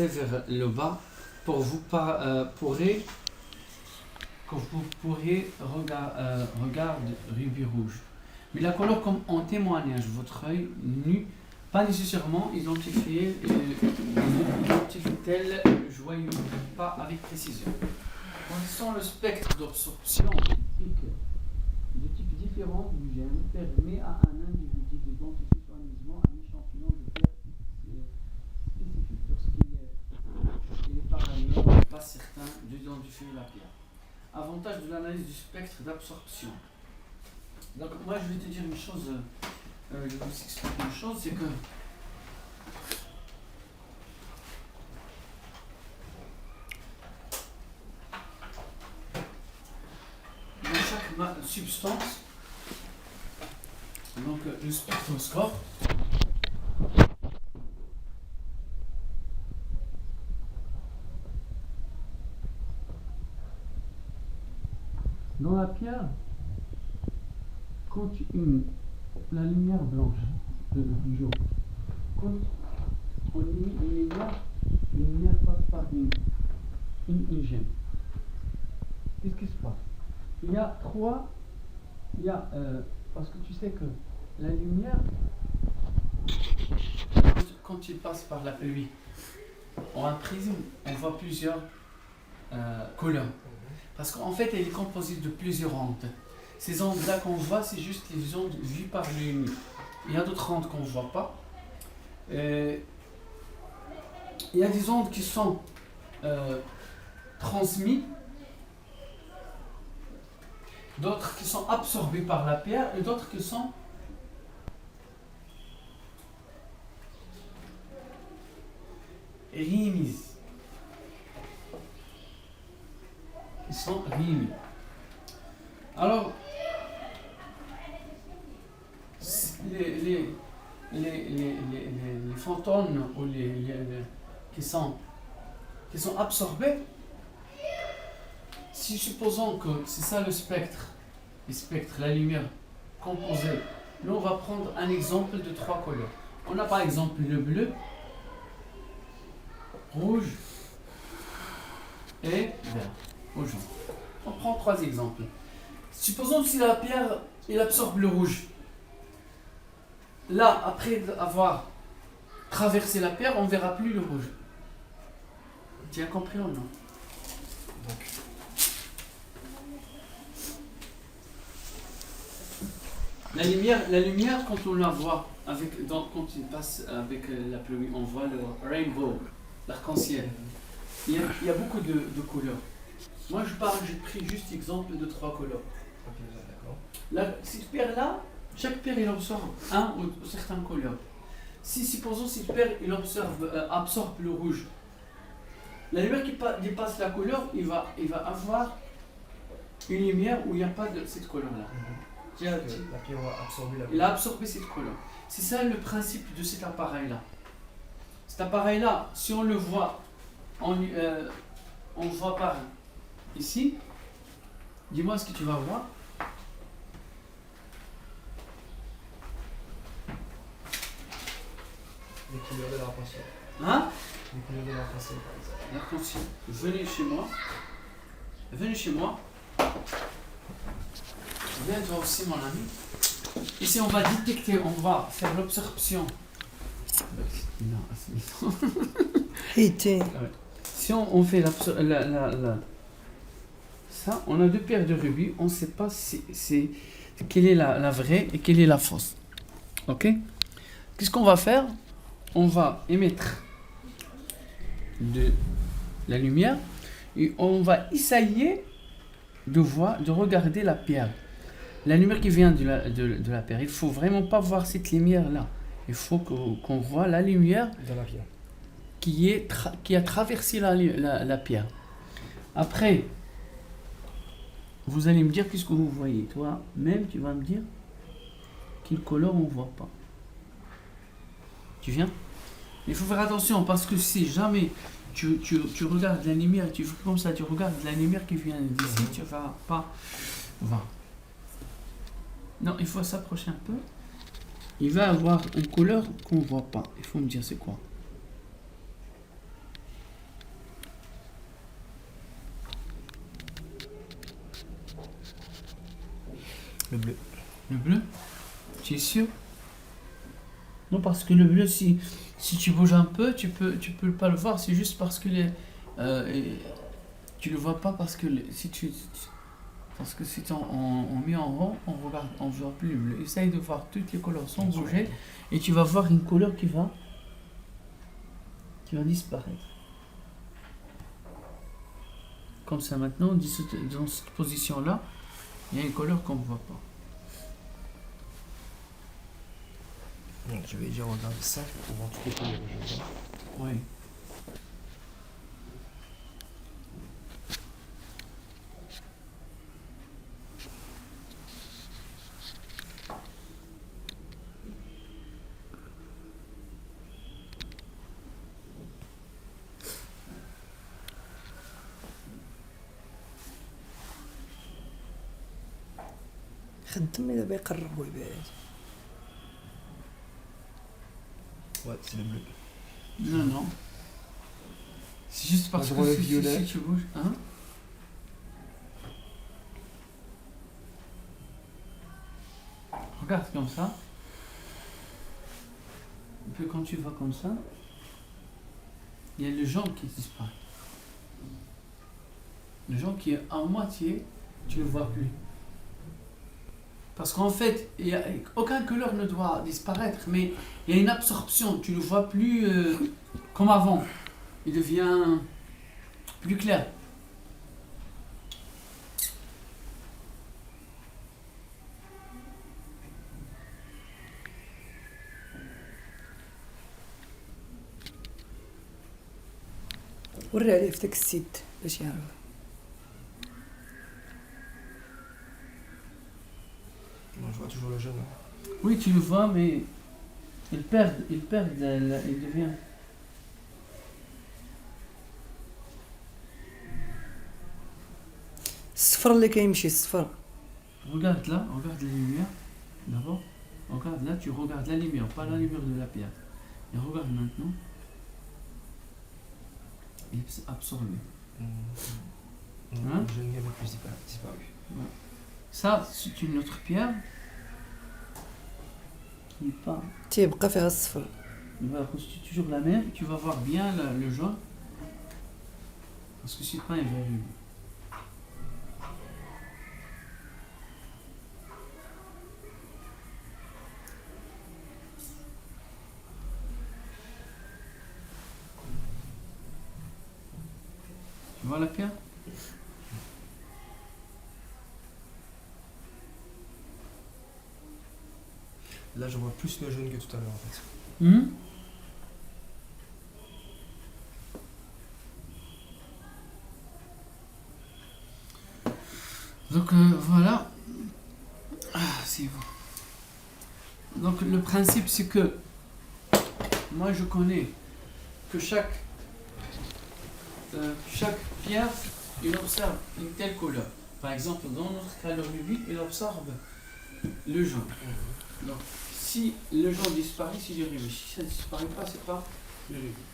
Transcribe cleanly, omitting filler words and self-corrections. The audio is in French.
vers le bas pour vous pourrez regarder rubis rouge. Mais la couleur comme en témoignage, votre œil nu, pas nécessairement identifié tel joyeux, pas avec précision. Connaissant le spectre d'absorption typique de types différents du gène permet à un individu d'identifier soigneusement un échantillon de pierre spécifique lorsqu'il est par ailleurs pas certain d'identifier la pierre. Avantage de l'analyse du spectre d'absorption. Donc moi je vais te dire une chose, je vais vous expliquer une chose, c'est que dans chaque substance, donc le spectroscope, dans la pierre, quand la lumière blanche du jour, quand on émet une lumière passe par une gemme. Qu'est-ce qui se passe? Parce que tu sais que la lumière, quand il passe par la pluie, en un prisme, on voit plusieurs couleurs. Parce qu'en fait, elle est composée de plusieurs ondes. Ces ondes-là qu'on voit, c'est juste les ondes vues par l'œil. Il y a d'autres ondes qu'on ne voit pas. Il y a des ondes qui sont transmises, d'autres qui sont absorbées par la pierre et d'autres qui sont réémises. Alors, les photons ou qui sont absorbés, si supposons que c'est ça le spectre, la lumière composée, nous on va prendre un exemple de 3 couleurs. On a par exemple le bleu, rouge et vert. On prend 3 exemples. Supposons que si la pierre il absorbe le rouge, là après avoir traversé la pierre, on ne verra plus le rouge. Tu as compris ou non? Donc, la lumière quand on la voit quand il passe avec la pluie, on voit le rainbow, l'arc-en-ciel. Il y a beaucoup de couleurs. Moi j'ai pris juste l'exemple de 3 couleurs. ok, d'accord. Cette pierre-là, chaque pierre il absorbe un ou certaines couleurs. Si supposons cette pierre il absorbe le rouge, la lumière qui dépasse la couleur, il va avoir une lumière où il n'y a pas de cette couleur-là. La pierre va absorber la Il a absorbé cette couleur. C'est ça le principe de cet appareil-là. Cet appareil-là, si on le voit, on voit par ici. Dis-moi ce que tu vas voir. les couleurs de l'arc-en-ciel. Hein? Les couleurs de l'arc-en-ciel, par exemple. L'arc-en-ciel. Venez chez moi. Viens toi aussi mon ami. Ici on va détecter, on va faire l'absorption. Si on fait ça, on a 2 paires de rubis, on ne sait pas quelle est la vraie et quelle est la fausse. Ok? Qu'est-ce qu'on va faire? On va émettre de la lumière et on va essayer de regarder la pierre. La lumière qui vient de la pierre, il ne faut vraiment pas voir cette lumière-là. Il faut qu'on voit la lumière Dans la pierre. qui a traversé la pierre. Après, vous allez me dire qu'est-ce que vous voyez. Toi-même, tu vas me dire quelle couleur on ne voit pas. Tu viens? Il faut faire attention parce que si jamais tu regardes la lumière, tu fais comme ça, tu regardes la lumière qui vient d'ici, tu ne vas pas voir. Non, il faut s'approcher un peu. Il va avoir une couleur qu'on ne voit pas. Il faut me dire c'est quoi. Le bleu. Le bleu? Tu es sûr? Non, parce que le bleu, si tu bouges un peu, tu peux pas le voir. C'est juste parce que tu le vois pas parce que parce que si on met en rond, on voit plus le bleu. Essaye de voir toutes les couleurs sans bouger et tu vas voir une couleur qui va disparaître. Comme ça maintenant, dans cette position-là, il y a une couleur qu'on ne voit pas. Donc, je vais déjà regarder ça pour voir toutes les couleurs que je vois. Oui. خدم دابا يقرب ويبعد. Ouais, c'est le bleu. Non, non. C'est juste parce Je que vois le si violet. tu bouges. Hein? Regarde comme ça. Et puis quand tu vas comme ça, il y a le jaune qui disparaît. Le jaune qui est à moitié, tu ne le vois plus. Parce qu'en fait, aucune couleur ne doit disparaître, mais il y a une absorption. Tu ne le vois plus comme avant. Il devient plus clair. وري عليه في داك السيد باش يعرف. Moi, je vois toujours le jaune. Oui, tu le vois, mais il devient. الصفر اللي كيمشي الصفر. Regarde là, regarde la lumière. D'abord, regarde là, tu regardes la lumière, pas la lumière de la pierre. Et regarde maintenant. Il est absorbé. Hein? Le jaune avait plus disparu. Ça, c'est une autre pierre qui n'est pas. تيبقى فيها الصفر. Il va constituer toujours la même. Tu vas voir bien le jaune. Parce que c'est pas un verre. Tu vois la pierre? Là, je vois plus le jaune que tout à l'heure en fait. Donc voilà. Ah, c'est bon. Donc le principe c'est que moi je connais que chaque pierre il observe une telle couleur. Par exemple dans notre cas le rubis il observe le jaune. Donc si le jaune disparaît c'est du rubis. Si ça ne disparaît pas c'est pas le rubis.